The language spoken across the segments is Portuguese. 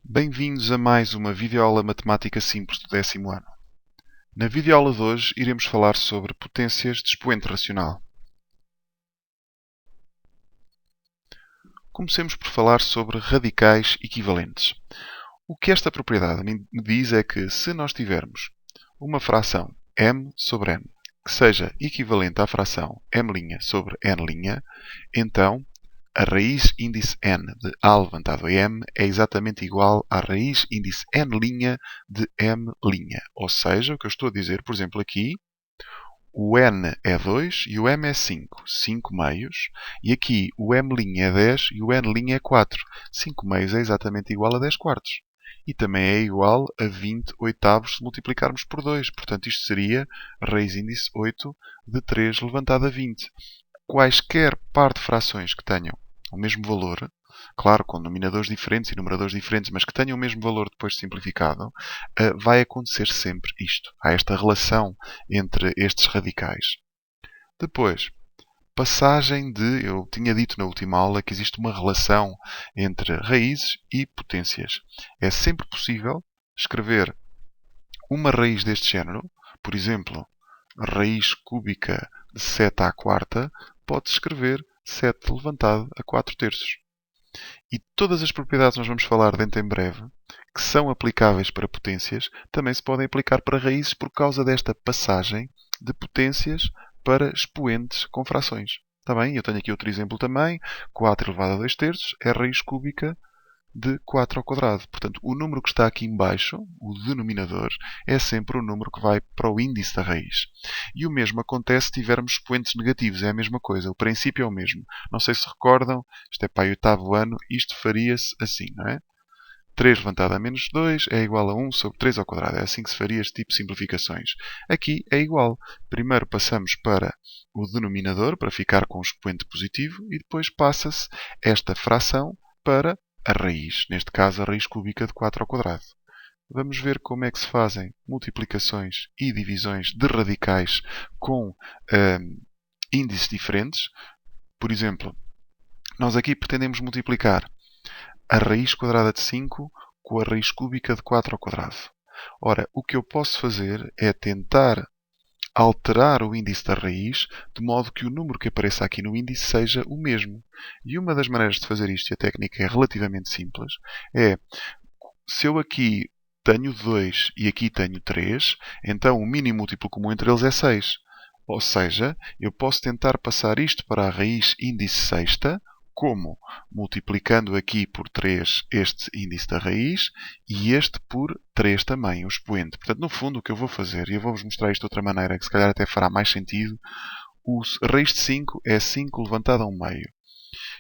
Bem-vindos a mais uma videoaula matemática simples do 10º ano. Na videoaula de hoje iremos falar sobre potências de expoente racional. Comecemos por falar sobre radicais equivalentes. O que esta propriedade me diz é que se nós tivermos uma fração m sobre n que seja equivalente à fração m' sobre n', então a raiz índice n de A levantado a m é exatamente igual à raiz índice n' de m'. Ou seja, o que eu estou a dizer, por exemplo, aqui, o n é 2 e o m é 5, 5 meios. E aqui o m' é 10 e o n' é 4. 5 meios é exatamente igual a 10 quartos. E também é igual a 20 oitavos se multiplicarmos por 2. Portanto, isto seria raiz índice 8 de 3 levantado a 20. Quaisquer par de frações que tenham o mesmo valor, claro, com denominadores diferentes e numeradores diferentes, mas que tenham o mesmo valor depois de simplificado, vai acontecer sempre isto. Há esta relação entre estes radicais. Depois, passagem de... Eu tinha dito na última aula que existe uma relação entre raízes e potências. É sempre possível escrever uma raiz deste género, por exemplo, raiz cúbica de 7 à quarta, pode-se escrever 7 levantado a 4 terços. E todas as propriedades que nós vamos falar dentro em breve, que são aplicáveis para potências, também se podem aplicar para raízes por causa desta passagem de potências para expoentes com frações. Está bem? Eu tenho aqui outro exemplo também. 4 elevado a 2 terços é raiz cúbica de 4 ao quadrado. Portanto, o número que está aqui em baixo, o denominador, é sempre o número que vai para o índice da raiz. E o mesmo acontece se tivermos expoentes negativos. É a mesma coisa. O princípio é o mesmo. Não sei se recordam, isto é para o oitavo ano, isto faria-se assim, não é? 3 levantado a menos 2 é igual a 1 sobre 3 ao quadrado. É assim que se faria este tipo de simplificações. Aqui é igual. Primeiro passamos para o denominador, para ficar com o expoente positivo, e depois passa-se esta fração para a raiz. Neste caso, a raiz cúbica de 4 ao quadrado. Vamos ver como é que se fazem multiplicações e divisões de radicais com índices diferentes. Por exemplo, nós aqui pretendemos multiplicar a raiz quadrada de 5 com a raiz cúbica de 4 ao quadrado. Ora, o que eu posso fazer é tentar alterar o índice da raiz de modo que o número que apareça aqui no índice seja o mesmo. E uma das maneiras de fazer isto, e a técnica é relativamente simples, é se eu aqui tenho 2 e aqui tenho 3, então o mínimo múltiplo comum entre eles é 6. Ou seja, eu posso tentar passar isto para a raiz índice sexta, como? Multiplicando aqui por 3 este índice da raiz e este por 3 também, o expoente. Portanto, no fundo, o que eu vou fazer, e eu vou-vos mostrar isto de outra maneira, que se calhar até fará mais sentido, a raiz de 5 é 5 levantado a 1 meio.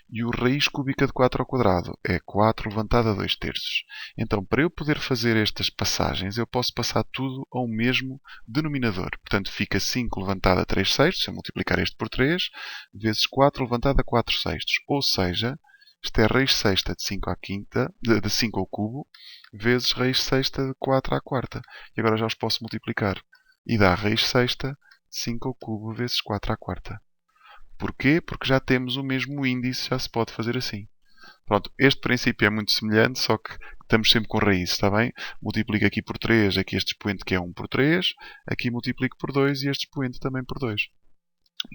E o raiz cúbica de 4 ao quadrado é 4 levantado a 2 terços. Então, para eu poder fazer estas passagens, eu posso passar tudo ao mesmo denominador. Portanto, fica 5 levantado a 3 sextos, se eu multiplicar este por 3, vezes 4 levantado a 4 sextos. Ou seja, isto é raiz sexta de 5 à quinta, de 5 ao cubo, vezes raiz sexta de 4 à quarta. E agora já os posso multiplicar. E dá raiz sexta de 5 ao cubo vezes 4 à quarta. Porquê? Porque já temos o mesmo índice, já se pode fazer assim. Pronto, este princípio é muito semelhante, só que estamos sempre com raízes, está bem? Multiplico aqui por 3, aqui este expoente que é 1 por 3, aqui multiplico por 2 e este expoente também por 2.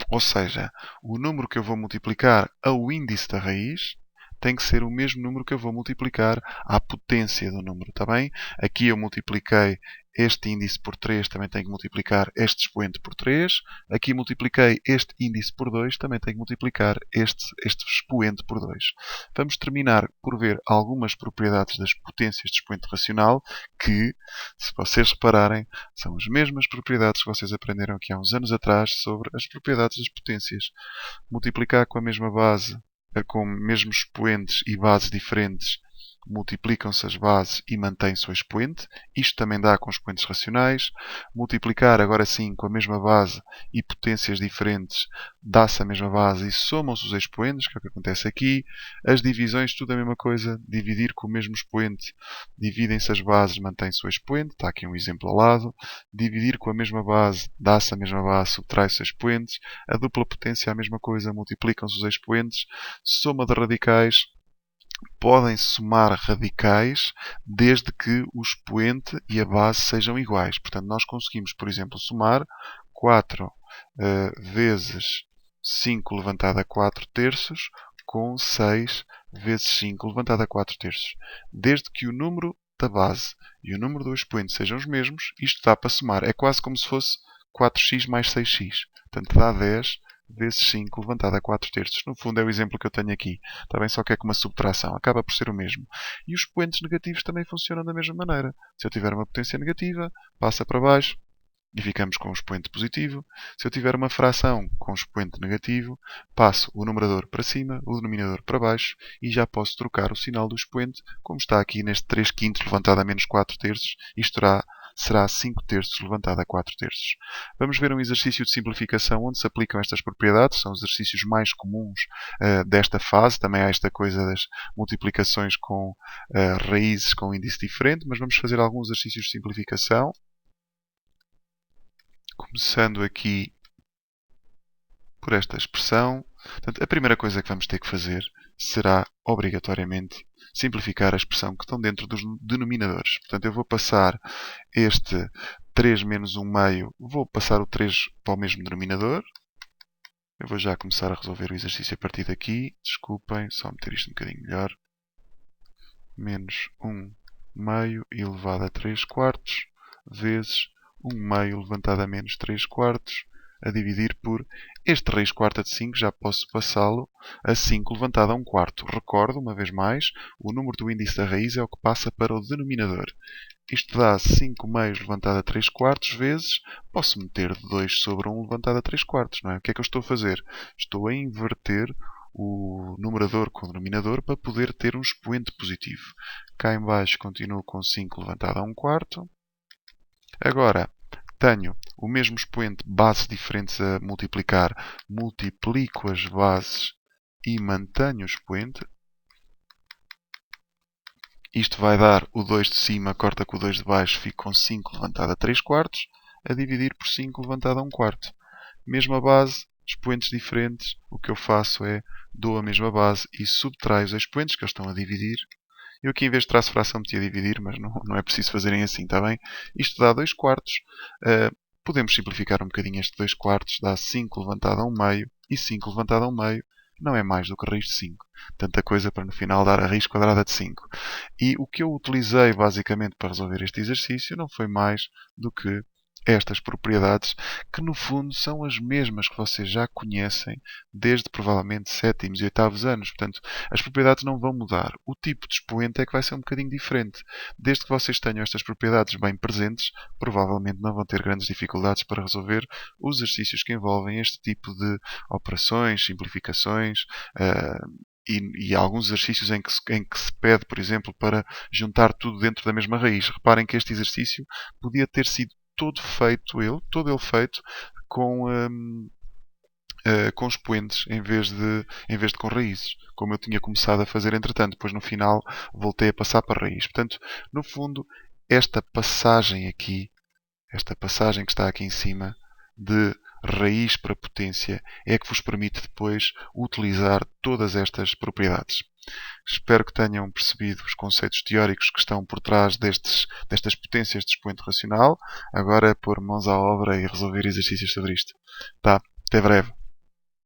Ou seja, o número que eu vou multiplicar ao índice da raiz tem que ser o mesmo número que eu vou multiplicar à potência do número, está bem? Aqui eu multipliquei este índice por 3, também tenho que multiplicar este expoente por 3. Aqui multipliquei este índice por 2, também tenho que multiplicar este expoente por 2. Vamos terminar por ver algumas propriedades das potências de expoente racional que, se vocês repararem, são as mesmas propriedades que vocês aprenderam aqui há uns anos atrás sobre as propriedades das potências. Multiplicar com a mesma base, com mesmos expoentes e bases diferentes, multiplicam-se as bases e mantém-se o expoente. Isto também dá com expoentes racionais. Multiplicar, agora sim, com a mesma base e potências diferentes, dá-se a mesma base e somam-se os expoentes, que é o que acontece aqui. As divisões, tudo a mesma coisa. Dividir com o mesmo expoente, dividem-se as bases, mantém-se o expoente. Está aqui um exemplo ao lado. Dividir com a mesma base, dá-se a mesma base, subtrai-se os expoentes. A dupla potência é a mesma coisa, multiplicam-se os expoentes. Soma de radicais, podem somar radicais desde que o expoente e a base sejam iguais. Portanto, nós conseguimos, por exemplo, somar 4 vezes 5 elevado a 4 terços com 6 vezes 5 elevado a 4 terços. Desde que o número da base e o número do expoente sejam os mesmos, isto dá para somar. É quase como se fosse 4x mais 6x. Portanto, dá 10 vezes 5 elevado a 4 terços. No fundo é o exemplo que eu tenho aqui. Está bem? Só que é com uma subtração. Acaba por ser o mesmo. E os expoentes negativos também funcionam da mesma maneira. Se eu tiver uma potência negativa, passa para baixo e ficamos com o expoente positivo. Se eu tiver uma fração com expoente negativo, passo o numerador para cima, o denominador para baixo e já posso trocar o sinal do expoente, como está aqui neste 3 quintos levantado a menos 4 terços. Isto será 5 terços levantado a 4 terços. Vamos ver um exercício de simplificação onde se aplicam estas propriedades. São os exercícios mais comuns desta fase. Também há esta coisa das multiplicações com raízes com índice diferente, mas vamos fazer alguns exercícios de simplificação. Começando aqui por esta expressão. Portanto, a primeira coisa que vamos ter que fazer será, obrigatoriamente, simplificar a expressão que estão dentro dos denominadores. Portanto, eu vou passar este 3 menos 1 meio, vou passar o 3 para o mesmo denominador. Eu vou já começar a resolver o exercício a partir daqui. Desculpem, só meter isto um bocadinho melhor. Menos 1 meio elevado a 3 quartos, vezes 1 meio levantado a menos 3 quartos, a dividir por este raiz quarta de 5, já posso passá-lo a 5 levantado a 1 quarto. Recordo, uma vez mais, o número do índice da raiz é o que passa para o denominador. Isto dá 5 meios levantado a 3 quartos vezes, posso meter 2 sobre 1 levantado a 3 quartos, não é? O que é que eu estou a fazer? Estou a inverter o numerador com o denominador para poder ter um expoente positivo. Cá em baixo continuo com 5 levantado a 1 quarto. Agora, tenho o mesmo expoente, bases diferentes a multiplicar, multiplico as bases e mantenho o expoente. Isto vai dar o 2 de cima, corta com o 2 de baixo, fico com 5 levantado a 3 quartos, a dividir por 5 levantado a 1 quarto. Mesma base, expoentes diferentes, o que eu faço é dou a mesma base e subtraio os expoentes que eles estão a dividir. Eu aqui em vez de traço fração meti a dividir, mas não é preciso fazerem assim, está bem? Isto dá 2 quartos. Podemos simplificar um bocadinho este 2 quartos, dá 5 levantado a 1 meio, e 5 levantado a 1 meio não é mais do que raiz de 5. Tanta coisa para no final dar a raiz quadrada de 5. E o que eu utilizei basicamente para resolver este exercício não foi mais do que estas propriedades, que no fundo são as mesmas que vocês já conhecem desde provavelmente sétimos e oitavos anos. Portanto, as propriedades não vão mudar. O tipo de expoente é que vai ser um bocadinho diferente. Desde que vocês tenham estas propriedades bem presentes, provavelmente não vão ter grandes dificuldades para resolver os exercícios que envolvem este tipo de operações, simplificações, e alguns exercícios em que se pede, por exemplo, para juntar tudo dentro da mesma raiz. Reparem que este exercício podia ter sido todo ele feito com, com expoentes em vez de com raízes, como eu tinha começado a fazer entretanto. Depois no final voltei a passar para raiz. Portanto, no fundo, esta passagem aqui, esta passagem que está aqui em cima, de raiz para potência, é que vos permite depois utilizar todas estas propriedades. Espero que tenham percebido os conceitos teóricos que estão por trás destas potências de expoente racional. Agora é pôr mãos à obra e resolver exercícios sobre isto. Tá, até breve.